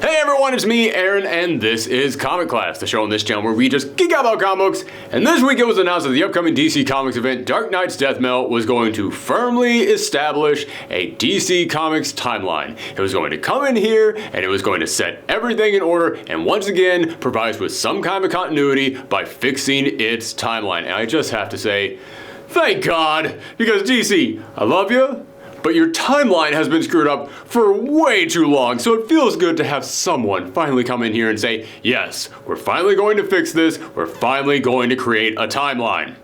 Hey everyone, it's me, Aaron, and this is Comic Class, the show on this channel where we just geek out about comic books. And this week it was announced that the upcoming DC Comics event, Dark Knight's Death Metal, was going to firmly establish a DC Comics timeline. It was going to come in here, and it was going to set everything in order, and once again, provide us with some kind of continuity by fixing its timeline. And I just have to say, thank God, because DC, I love you, but your timeline has been screwed up for way too long, so it feels good to have someone finally come in here and say, yes, we're finally going to fix this, we're finally going to create a timeline.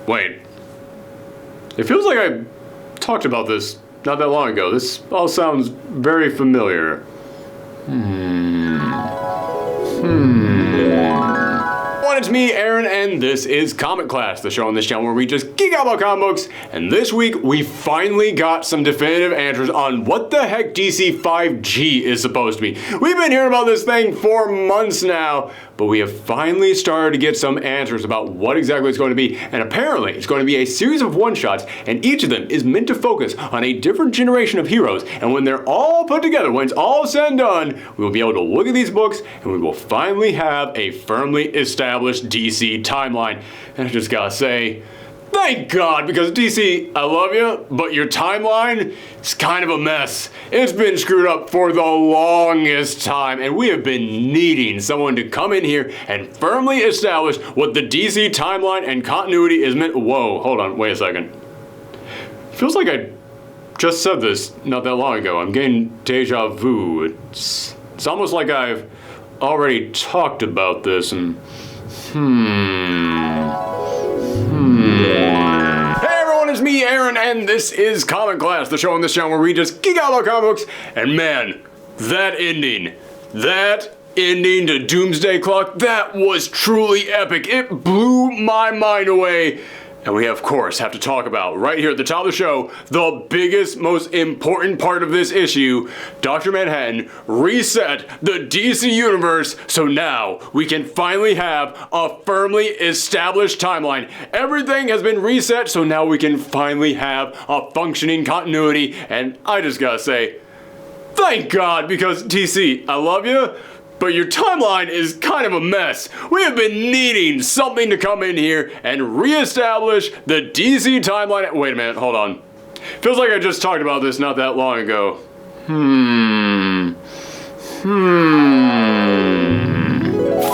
Wait. It feels like I talked about this not that long ago. This all sounds very familiar. It's me, Aaron, and this is Comic Class, the show on this channel where we just geek out about comic books. And this week, we finally got some definitive answers on what the heck DC 5G is supposed to be. We've been hearing about this thing for months now, but we have finally started to get some answers about what exactly it's going to be. And apparently, it's going to be a series of one-shots, and each of them is meant to focus on a different generation of heroes. And when they're all put together, when it's all said and done, we will be able to look at these books, and we will finally have a firmly established DC timeline. And I just gotta say, thank God, because DC, I love you, but your timeline is kind of a mess. It's been screwed up for the longest time, and we have been needing someone to come in here and firmly establish what the DC timeline and continuity is meant. Whoa, hold on, wait a second. Feels like I just said this not that long ago. I'm getting deja vu. It's almost like I've already talked about this and Hey everyone, it's me, Aaron, and this is Comic Class, the show on this channel where we just geek out about comic books. And man, that ending to Doomsday Clock, that was truly epic. It blew my mind away. And we, of course, have to talk about, right here at the top of the show, the biggest, most important part of this issue. Dr. Manhattan reset the DC universe, so now we can finally have a firmly established timeline. Everything has been reset, so now we can finally have a functioning continuity. And I just gotta say, thank God, because DC, I love you, but your timeline is kind of a mess. We have been needing something to come in here and reestablish the DC timeline. Wait a minute, hold on. Feels like I just talked about this not that long ago.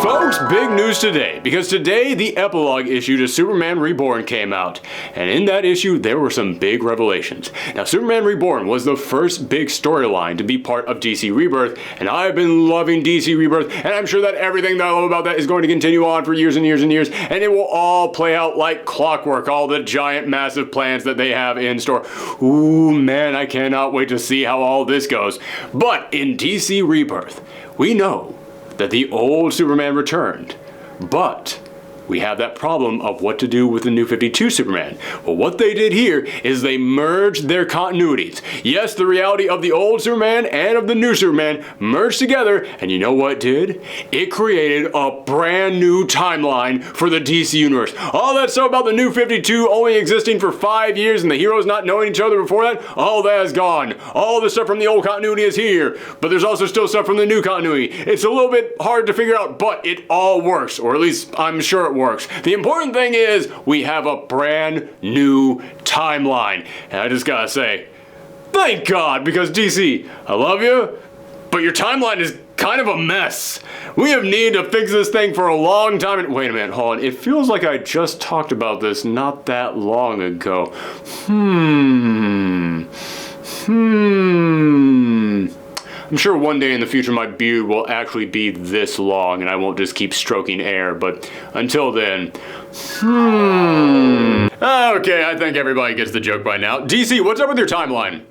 Folks, big news today, because today the epilogue issue to Superman Reborn came out, and in that issue there were some big revelations. Now, Superman Reborn was the first big storyline to be part of DC Rebirth, and I've been loving DC Rebirth, and I'm sure that everything that I love about that is going to continue on for years and years and years, and it will all play out like clockwork, all the giant massive plans that they have in store. Ooh, man, I cannot wait to see how all this goes. But in DC Rebirth, we know that the old Superman returned, but we have that problem of what to do with the new 52 Superman. Well, what they did here is they merged their continuities. Yes, the reality of the old Superman and of the new Superman merged together, and you know what it did? It created a brand new timeline for the DC universe. All that stuff about the new 52 only existing for 5 years and the heroes not knowing each other before that, all that is gone. All the stuff from the old continuity is here, but there's also still stuff from the new continuity. It's a little bit hard to figure out, but it all works, or at least I'm sure it works. The important thing is we have a brand new timeline. And I just gotta say, thank God, because DC, I love you, but your timeline is kind of a mess. We have needed to fix this thing for a long time. And wait a minute, hold on. It feels like I just talked about this not that long ago. I'm sure one day in the future my beard will actually be this long and I won't just keep stroking air, but until then, Okay, I think everybody gets the joke by now. DC, what's up with your timeline?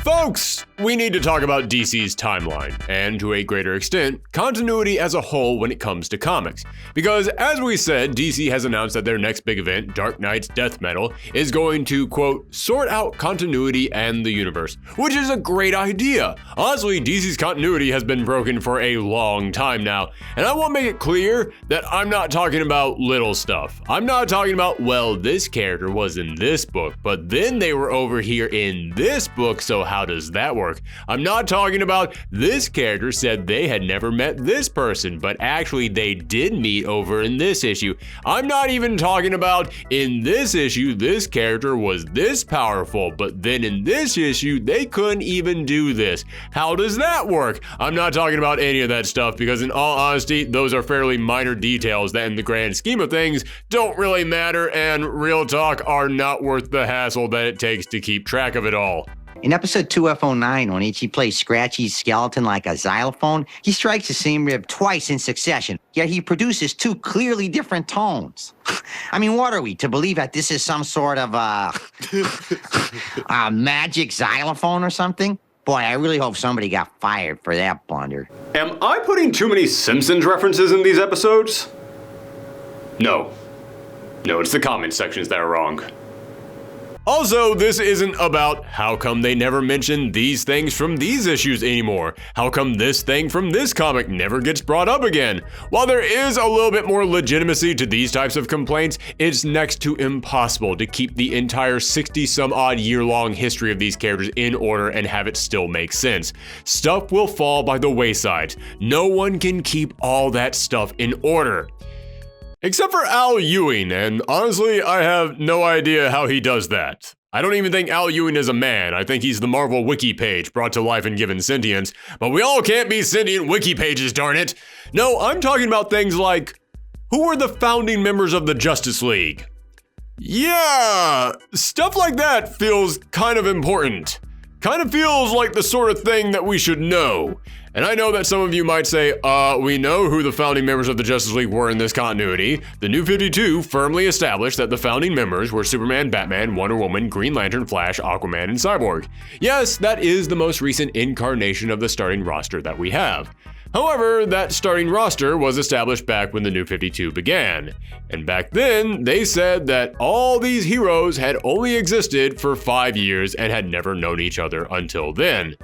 Folks, we need to talk about DC's Timeline, and to a greater extent, continuity as a whole when it comes to comics. Because as we said, DC has announced that their next big event, Dark Knight's Death Metal, is going to, quote, sort out continuity and the universe, which is a great idea. Honestly, DC's continuity has been broken for a long time now, and I want to make it clear that I'm not talking about little stuff. I'm not talking about, well, this character was in this book, but then they were over here in this book, so how does that work work. I'm not talking about this character said they had never met this person, but actually they did meet over in this issue. I'm not even talking about in this issue, this character was this powerful, but then in this issue, they couldn't even do this. How does that work? I'm not talking about any of that stuff because in all honesty, those are fairly minor details that in the grand scheme of things don't really matter and real talk are not worth the hassle that it takes to keep track of it all. In episode 2F09, when Ichi plays Scratchy's skeleton like a xylophone, he strikes the same rib twice in succession, yet he produces two clearly different tones. I mean, what are we, to believe that this is some sort of a magic xylophone or something? Boy, I really hope somebody got fired for that blunder. Am I putting too many Simpsons references in these episodes? No. No, it's the comment sections that are wrong. Also, this isn't about how come they never mention these things from these issues anymore. How come this thing from this comic never gets brought up again? While there is a little bit more legitimacy to these types of complaints, it's next to impossible to keep the entire 60-some-odd year-long history of these characters in order and have it still make sense. Stuff will fall by the wayside. No one can keep all that stuff in order. Except for Al Ewing, and honestly, I have no idea how he does that. I don't even think Al Ewing is a man. I think he's the Marvel wiki page brought to life and given sentience. But we all can't be sentient wiki pages, darn it. No, I'm talking about things like, who were the founding members of the Justice League? Yeah, stuff like that feels kind of important. Kind of feels like the sort of thing that we should know. And I know that some of you might say, we know who the founding members of the Justice League were in this continuity. The New 52 firmly established that the founding members were Superman, Batman, Wonder Woman, Green Lantern, Flash, Aquaman, and Cyborg. Yes, that is the most recent incarnation of the starting roster that we have. However, that starting roster was established back when the New 52 began. And back then, they said that all these heroes had only existed for 5 years and had never known each other until then.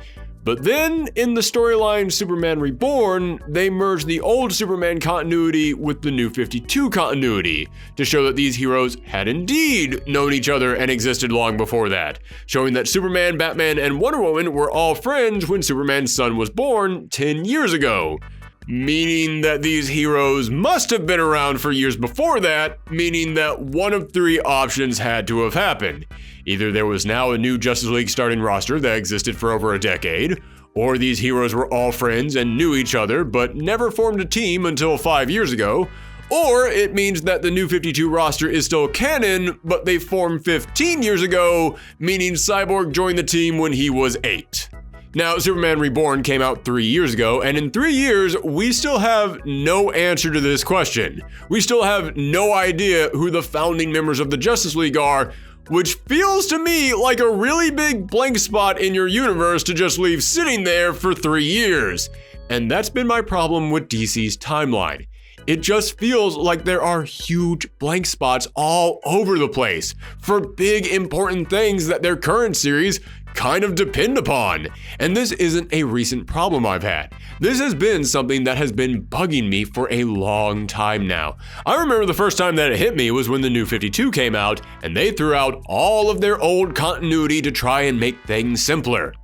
But then, in the storyline Superman Reborn, they merged the old Superman continuity with the New 52 continuity to show that these heroes had indeed known each other and existed long before that, showing that Superman, Batman, and Wonder Woman were all friends when Superman's son was born 10 years ago. Meaning that these heroes must have been around for years before that, meaning that one of three options had to have happened. Either there was now a new Justice League starting roster that existed for over a decade, or these heroes were all friends and knew each other but never formed a team until 5 years ago, or it means that the New 52 roster is still canon, but they formed 15 years ago, meaning Cyborg joined the team when he was 8. Now, Superman Reborn came out 3 years ago, and in 3 years, we still have no answer to this question. We still have no idea who the founding members of the Justice League are, which feels to me like a really big blank spot in your universe to just leave sitting there for 3 years. And that's been my problem with DC's Timeline. It just feels like there are huge blank spots all over the place for big important things that their current series kind of depend upon. And this isn't a recent problem I've had. This has been something that has been bugging me for a long time now. I remember the first time that it hit me was when the New 52 came out and they threw out all of their old continuity to try and make things simpler.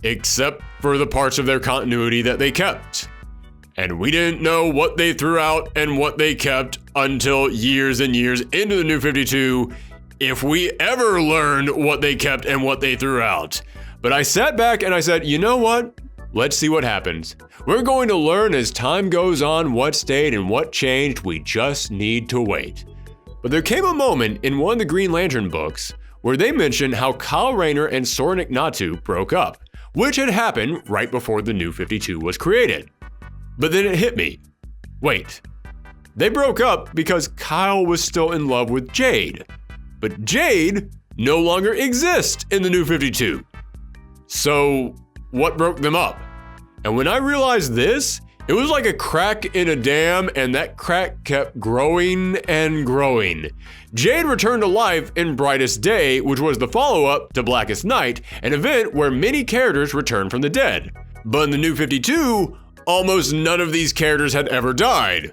Except for the parts of their continuity that they kept. And we didn't know what they threw out and what they kept until years and years into the New 52, if we ever learned what they kept and what they threw out. But I sat back and I said, you know what? Let's see what happens. We're going to learn as time goes on what stayed and what changed. We just need to wait. But there came a moment in one of the Green Lantern books where they mentioned how Kyle Rayner and Soren Ignatu broke up, which had happened right before the New 52 was created. But then it hit me. Wait, they broke up because Kyle was still in love with Jade. But Jade no longer exists in the New 52. So what broke them up? And when I realized this, it was like a crack in a dam, and that crack kept growing and growing. Jade returned to life in Brightest Day, which was the follow-up to Blackest Night, an event where many characters returned from the dead. But in the New 52, almost none of these characters had ever died.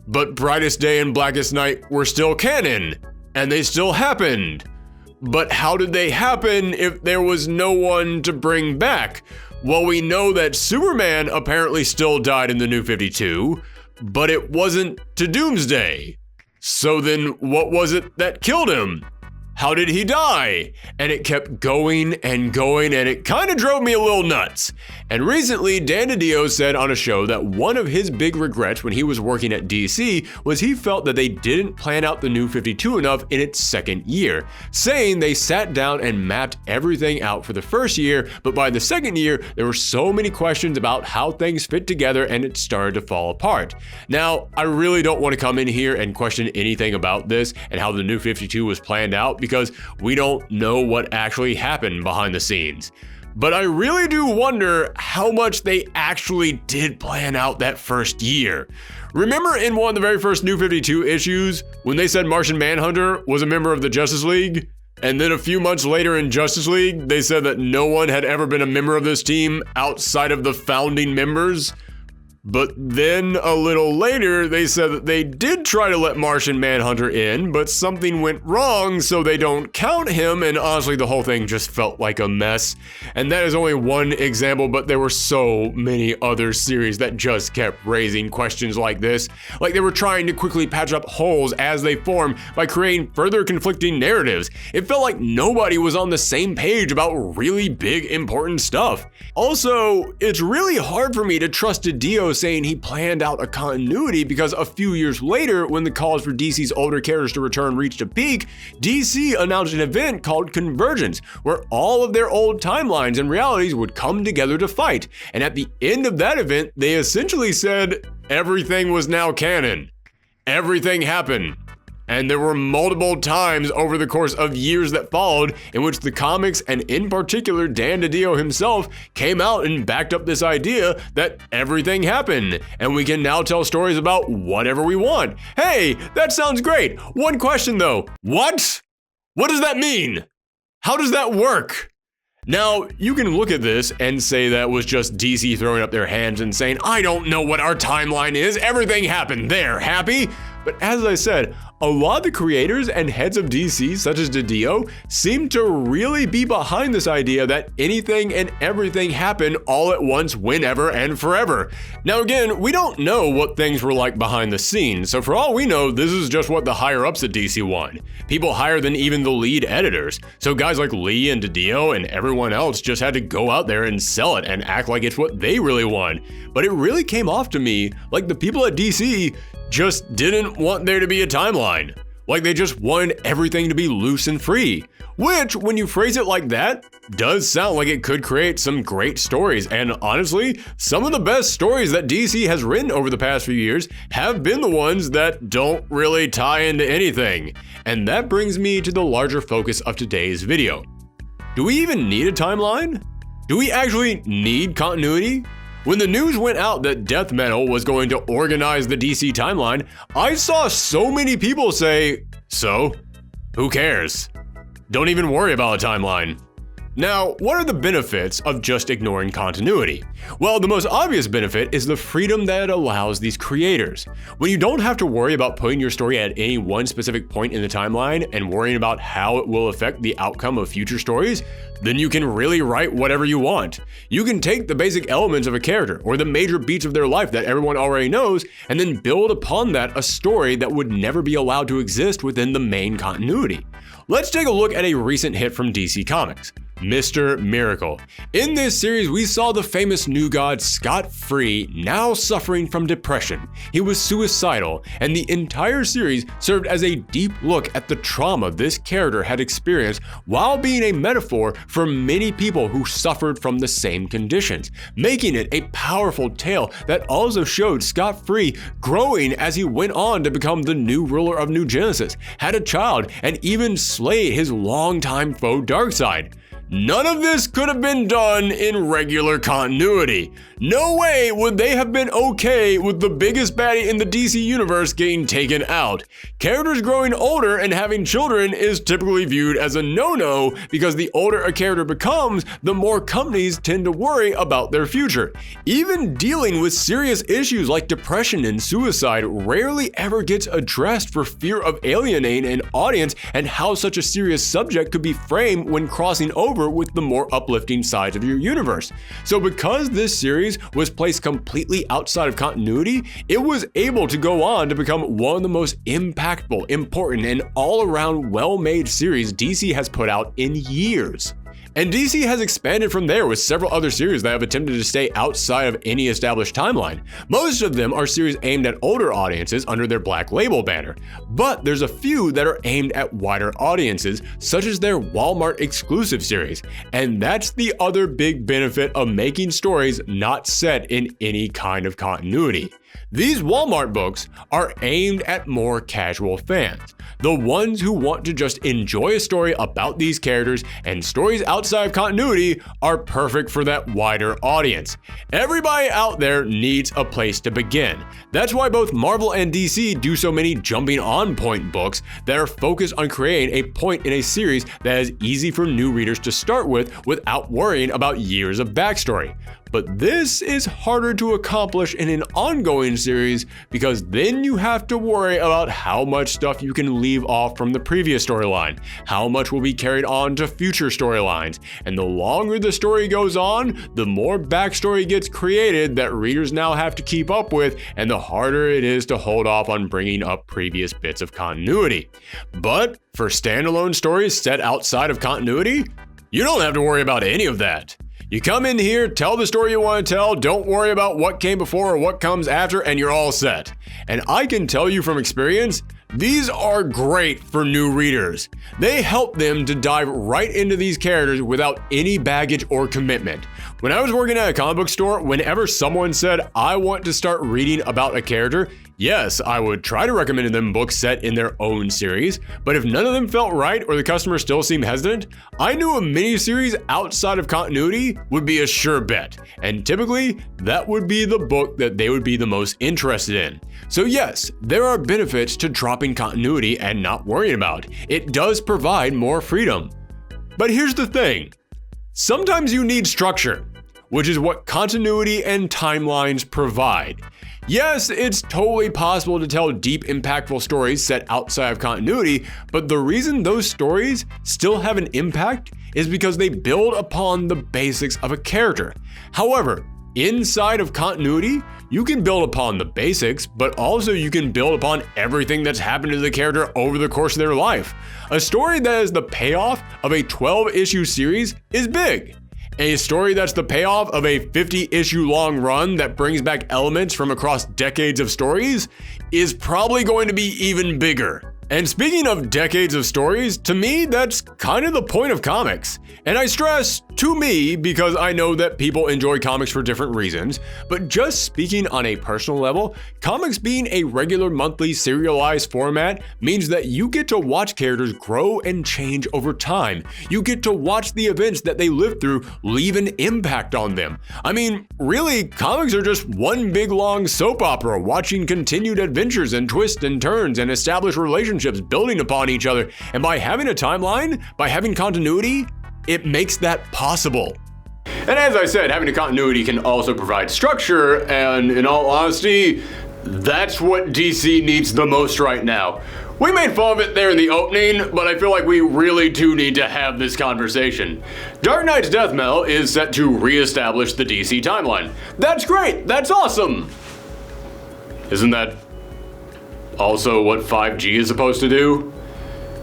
But Brightest Day and Blackest Night were still canon, and they still happened. But how did they happen if there was no one to bring back? Well, we know that Superman apparently still died in the New 52, but it wasn't to Doomsday. So then what was it that killed him? How did he die? And it kept going and going, and it kind of drove me a little nuts. And recently, Dan DiDio said on a show that one of his big regrets when he was working at DC was he felt that they didn't plan out the New 52 enough in its second year, saying they sat down and mapped everything out for the first year, but by the second year, there were so many questions about how things fit together and it started to fall apart. Now, I really don't want to come in here and question anything about this and how the New 52 was planned out, because we don't know what actually happened behind the scenes. But I really do wonder how much they actually did plan out that first year. Remember in one of the very first New 52 issues when they said Martian Manhunter was a member of the Justice League? And then a few months later in Justice League, they said that no one had ever been a member of this team outside of the founding members? But then a little later, they said that they did try to let Martian Manhunter in, but something went wrong, so they don't count him, and honestly, the whole thing just felt like a mess. And that is only one example, but there were so many other series that just kept raising questions like this. Like they were trying to quickly patch up holes as they formed by creating further conflicting narratives. It felt like nobody was on the same page about really big, important stuff. Also, it's really hard for me to trust DiDio saying he planned out a continuity, because a few years later, when the calls for DC's older characters to return reached a peak, DC announced an event called Convergence, where all of their old timelines and realities would come together to fight. And at the end of that event, they essentially said everything was now canon. Everything happened. And there were multiple times over the course of years that followed in which the comics, and in particular Dan DiDio himself, came out and backed up this idea that everything happened, and we can now tell stories about whatever we want. Hey, that sounds great. One question though, what? What does that mean? How does that work? Now, you can look at this and say that was just DC throwing up their hands and saying, I don't know what our timeline is, everything happened, there, happy? But as I said, a lot of the creators and heads of DC, such as DiDio, seem to really be behind this idea that anything and everything happened all at once, whenever and forever. Now again, we don't know what things were like behind the scenes, so for all we know, this is just what the higher-ups at DC want. People higher than even the lead editors. So guys like Lee and DiDio and everyone else just had to go out there and sell it and act like it's what they really want. But it really came off to me like the people at DC just didn't want there to be a timeline. Like they just wanted everything to be loose and free. Which, when you phrase it like that, does sound like it could create some great stories. And honestly, some of the best stories that DC has written over the past few years have been the ones that don't really tie into anything. And that brings me to the larger focus of today's video. Do we even need a timeline? Do we actually need continuity? When the news went out that Death Metal was going to organize the DC timeline, I saw so many people say, so, who cares? Don't even worry about a timeline. Now, what are the benefits of just ignoring continuity? Well, the most obvious benefit is the freedom that it allows these creators. When you don't have to worry about putting your story at any one specific point in the timeline and worrying about how it will affect the outcome of future stories, then you can really write whatever you want. You can take the basic elements of a character or the major beats of their life that everyone already knows and then build upon that a story that would never be allowed to exist within the main continuity. Let's take a look at a recent hit from DC Comics, Mr. Miracle. In this series, we saw the famous new god scot-free, now suffering from depression. He was suicidal, and the entire series served as a deep look at the trauma this character had experienced while being a metaphor for many people who suffered from the same conditions, making it a powerful tale that also showed Scot-Free growing as he went on to become the new ruler of New Genesis, had a child, and even slayed his longtime foe Darkseid. None of this could have been done in regular continuity. No way would they have been okay with the biggest baddie in the DC universe getting taken out. Characters growing older and having children is typically viewed as a no-no because the older a character becomes, the more companies tend to worry about their future. Even dealing with serious issues like depression and suicide rarely ever gets addressed for fear of alienating an audience and how such a serious subject could be framed when crossing over with the more uplifting sides of your universe. So because this series was placed completely outside of continuity, it was able to go on to become one of the most impactful, important, and all-around well-made series DC has put out in years. And DC has expanded from there with several other series that have attempted to stay outside of any established timeline. Most of them are series aimed at older audiences under their Black Label banner, but there's a few that are aimed at wider audiences, such as their Walmart exclusive series. And that's the other big benefit of making stories not set in any kind of continuity. These Walmart books are aimed at more casual fans, the ones who want to just enjoy a story about these characters, and stories outside of continuity are perfect for that wider audience. Everybody out there needs a place to begin. That's why both Marvel and DC do so many jumping on point books that are focused on creating a point in a series that is easy for new readers to start with without worrying about years of backstory. But this is harder to accomplish in an ongoing series because then you have to worry about how much stuff you can leave off from the previous storyline, how much will be carried on to future storylines, and the longer the story goes on, the more backstory gets created that readers now have to keep up with, and the harder it is to hold off on bringing up previous bits of continuity. But for standalone stories set outside of continuity, you don't have to worry about any of that. You come in here, tell the story you want to tell, don't worry about what came before or what comes after, and you're all set. And I can tell you from experience, these are great for new readers. They help them to dive right into these characters without any baggage or commitment. When I was working at a comic book store, whenever someone said, I want to start reading about a character, yes, I would try to recommend them books set in their own series, but if none of them felt right or the customer still seemed hesitant, I knew a miniseries outside of continuity would be a sure bet, and typically that would be the book that they would be the most interested in. So yes, there are benefits to dropping continuity and not worrying about. It does provide more freedom. But here's the thing, sometimes you need structure, which is what continuity and timelines provide. Yes, it's totally possible to tell deep, impactful stories set outside of continuity, but the reason those stories still have an impact is because they build upon the basics of a character. However, inside of continuity, you can build upon the basics, but also you can build upon everything that's happened to the character over the course of their life. A story that is the payoff of a 12-issue series is big. A story that's the payoff of a 50-issue long run that brings back elements from across decades of stories is probably going to be even bigger. And speaking of decades of stories, to me, that's kind of the point of comics. And I stress to me because I know that people enjoy comics for different reasons, but just speaking on a personal level, comics being a regular monthly serialized format means that you get to watch characters grow and change over time. You get to watch the events that they live through leave an impact on them. I mean, really, comics are just one big long soap opera watching continued adventures and twists and turns and established relationships building upon each other. And by having a timeline, by having continuity, it makes that possible. And as I said, having a continuity can also provide structure, and in all honesty, that's what DC needs the most right now. We made fun of it there in the opening, but I feel like we really do need to have this conversation. Dark Knight's death knell is set to re-establish the DC timeline. That's great, that's awesome! Isn't that also what 5G is supposed to do?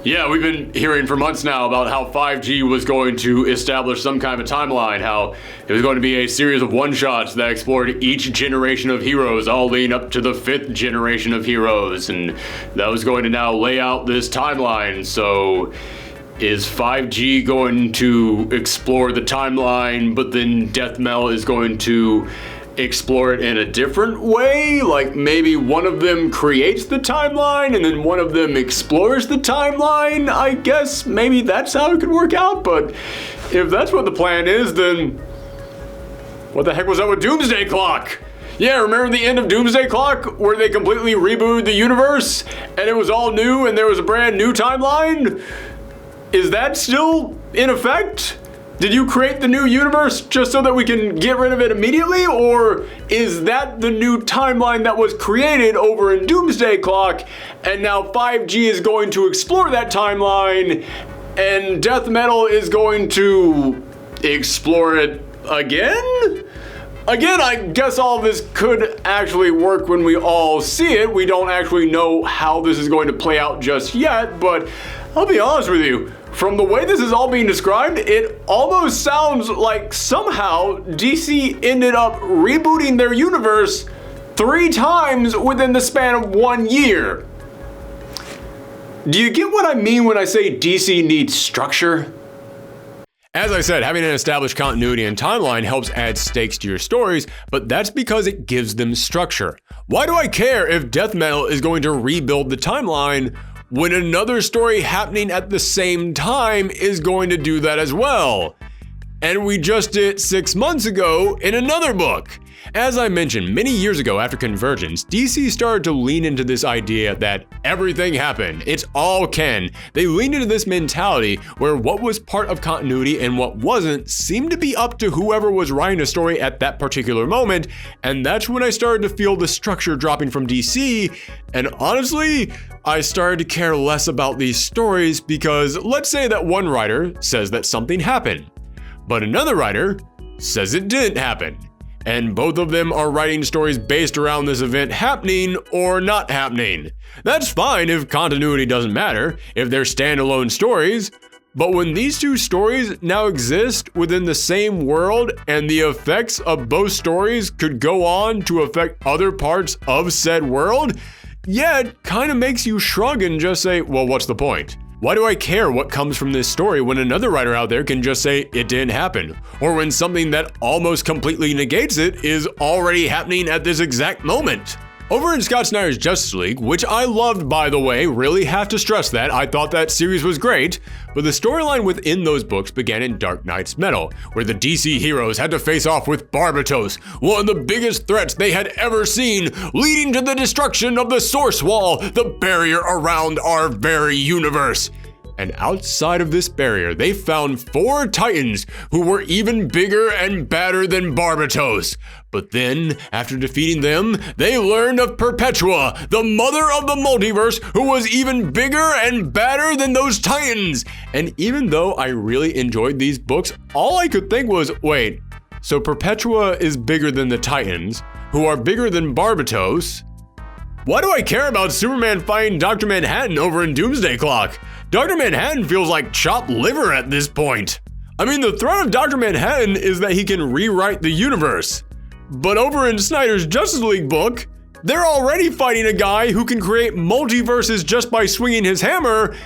Yeah, we've been hearing for months now about how 5G was going to establish some kind of a timeline, how it was going to be a series of one-shots that explored each generation of heroes, all leading up to the 5th generation of heroes, and that was going to now lay out this timeline. So is 5G going to explore the timeline, but then death knell is going to explore it in a different way? Like maybe one of them creates the timeline and then one of them explores the timeline? I guess maybe that's how it could work out, but if that's what the plan is, then what the heck was up with Doomsday Clock? Yeah, remember the end of Doomsday Clock where they completely rebooted the universe and it was all new and there was a brand new timeline? Is that still in effect? Did you create the new universe just so that we can get rid of it immediately? Or is that the new timeline that was created over in Doomsday Clock and now 5G is going to explore that timeline and Death Metal is going to explore it again? Again, I guess all of this could actually work when we all see it. We don't actually know how this is going to play out just yet, but I'll be honest with you. From the way this is all being described, it almost sounds like somehow DC ended up rebooting their universe 3 times within the span of 1 year. Do you get what I mean when I say DC needs structure? As I said, having an established continuity and timeline helps add stakes to your stories, but that's because it gives them structure. Why do I care if Death Metal is going to rebuild the timeline when another story happening at the same time is going to do that as well? And we just did 6 months ago in another book. As I mentioned, many years ago after Convergence, DC started to lean into this idea that everything happened, it's all canon. They leaned into this mentality where what was part of continuity and what wasn't seemed to be up to whoever was writing a story at that particular moment, and that's when I started to feel the structure dropping from DC, and honestly, I started to care less about these stories because let's say that one writer says that something happened, but another writer says it didn't happen. And both of them are writing stories based around this event happening or not happening. That's fine if continuity doesn't matter, if they're standalone stories. But when these two stories now exist within the same world and the effects of both stories could go on to affect other parts of said world, yeah, it kind of makes you shrug and just say, well, what's the point? Why do I care what comes from this story when another writer out there can just say it didn't happen? Or when something that almost completely negates it is already happening at this exact moment? Over in Scott Snyder's Justice League, which I loved by the way, really have to stress that, I thought that series was great, but the storyline within those books began in Dark Knight's Metal, where the DC heroes had to face off with Barbatos, one of the biggest threats they had ever seen, leading to the destruction of the Source Wall, the barrier around our very universe. And outside of this barrier, they found 4 Titans who were even bigger and badder than Barbatos. But then, after defeating them, they learned of Perpetua, the mother of the multiverse, who was even bigger and badder than those Titans. And even though I really enjoyed these books, all I could think was, wait, so Perpetua is bigger than the Titans, who are bigger than Barbatos? Why do I care about Superman fighting Dr. Manhattan over in Doomsday Clock? Dr. Manhattan feels like chopped liver at this point. I mean, the threat of Dr. Manhattan is that he can rewrite the universe. But over in Snyder's Justice League book, they're already fighting a guy who can create multiverses just by swinging his hammer,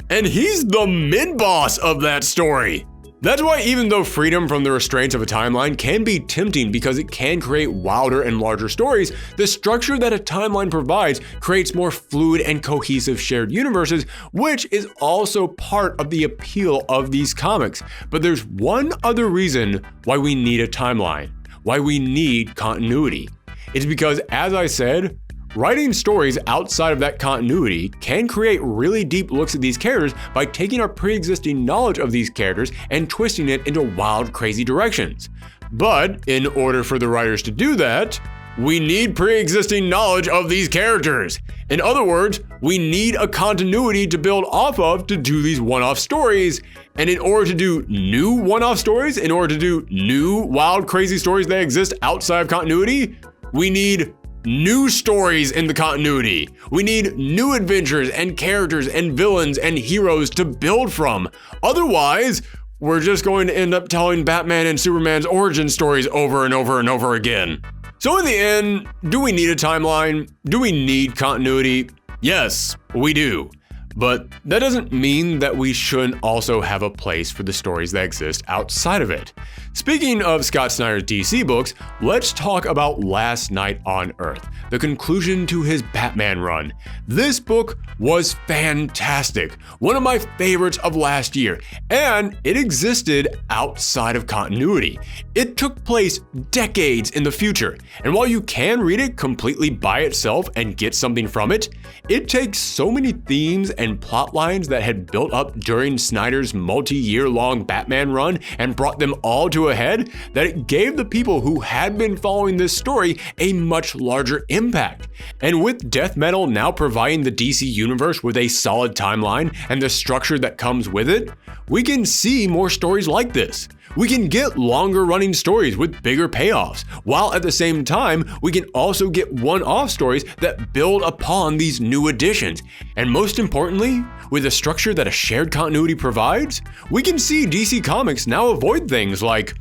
and he's the mid-boss of that story. That's why even though freedom from the restraints of a timeline can be tempting because it can create wilder and larger stories, the structure that a timeline provides creates more fluid and cohesive shared universes, which is also part of the appeal of these comics. But there's one other reason why we need a timeline, why we need continuity. It's because, as I said, writing stories outside of that continuity can create really deep looks at these characters by taking our pre-existing knowledge of these characters and twisting it into wild, crazy directions. But in order for the writers to do that, we need pre-existing knowledge of these characters. In other words, we need a continuity to build off of to do these one-off stories. And in order to do new one-off stories, in order to do new, wild, crazy stories that exist outside of continuity, we need new stories in the continuity. We need new adventures and characters and villains and heroes to build from. Otherwise, we're just going to end up telling Batman and Superman's origin stories over and over and over again. So in the end, do we need a timeline? Do we need continuity? Yes, we do. But that doesn't mean that we shouldn't also have a place for the stories that exist outside of it. Speaking of Scott Snyder's DC books, let's talk about Last Night on Earth, the conclusion to his Batman run. This book was fantastic, one of my favorites of last year, and it existed outside of continuity. It took place decades in the future, and while you can read it completely by itself and get something from it, it takes so many themes and plot lines that had built up during Snyder's multi-year-long Batman run and brought them all to a head that it gave the people who had been following this story a much larger impact. And with Death Metal now providing the DC universe with a solid timeline and the structure that comes with it, we can see more stories like this. We can get longer running stories with bigger payoffs, while at the same time, we can also get one-off stories that build upon these new additions. And most importantly, with the structure that a shared continuity provides, we can see DC Comics now avoid things like,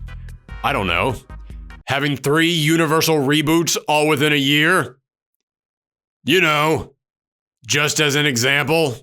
I don't know, having 3 Universal reboots all within a year. You know, just as an example.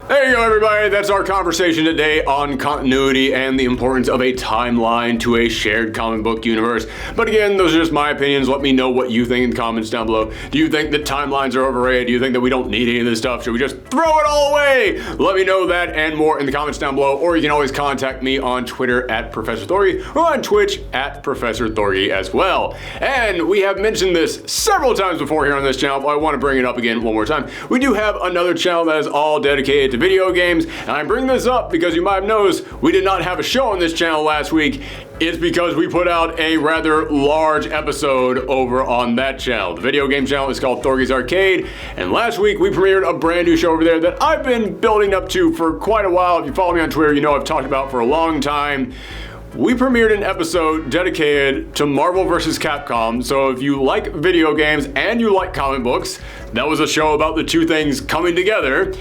There you go, everybody. That's our conversation today on continuity and the importance of a timeline to a shared comic book universe. But again, those are just my opinions. Let me know what you think in the comments down below. Do you think that timelines are overrated? Do you think that we don't need any of this stuff? Should we just throw it all away? Let me know that and more in the comments down below. Or you can always contact me on Twitter at Professor Thorgy or on Twitch at Professor Thorgy as well. And we have mentioned this several times before here on this channel, but I want to bring it up again one more time. We do have another channel that is all dedicated to video games, and I bring this up because you might have noticed we did not have a show on this channel last week. It's because we put out a rather large episode over on that channel. The video game channel is called Thorgy's Arcade, and last week we premiered a brand new show over there that I've been building up to for quite a while. If you follow me on Twitter, you know I've talked about for a long time. We premiered an episode dedicated to Marvel vs. Capcom, so if you like video games and you like comic books, that was a show about the two things coming together,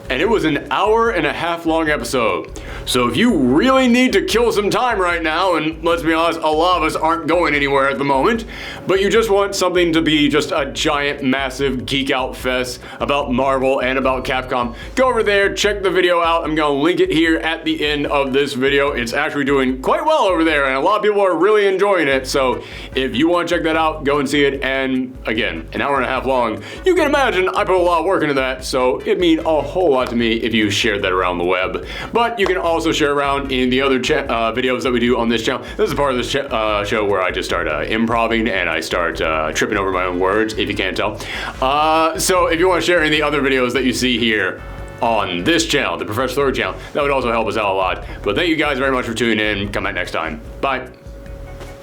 and it was an hour-and-a-half long episode. So if you really need to kill some time right now, and let's be honest, a lot of us aren't going anywhere at the moment, but you just want something to be just a giant, massive geek-out fest about Marvel and about Capcom, go over there, check the video out. I'm gonna link it here at the end of this video. It's actually doing quite well over there, and a lot of people are really enjoying it, so if you want to check that out, go and see it. And again, an hour-and-a-half long. You can imagine I put a lot of work into that, so it'd mean a whole lot to me if you shared that around the web. But you can also share around in the other videos that we do on this channel. This is part of this show where I just start improving and I start tripping over my own words, if you can't tell. So if you want to share any of the other videos that you see here on this channel, the Professor Thorgy channel, that would also help us out a lot. But thank you guys very much for tuning in. Come back next time. Bye.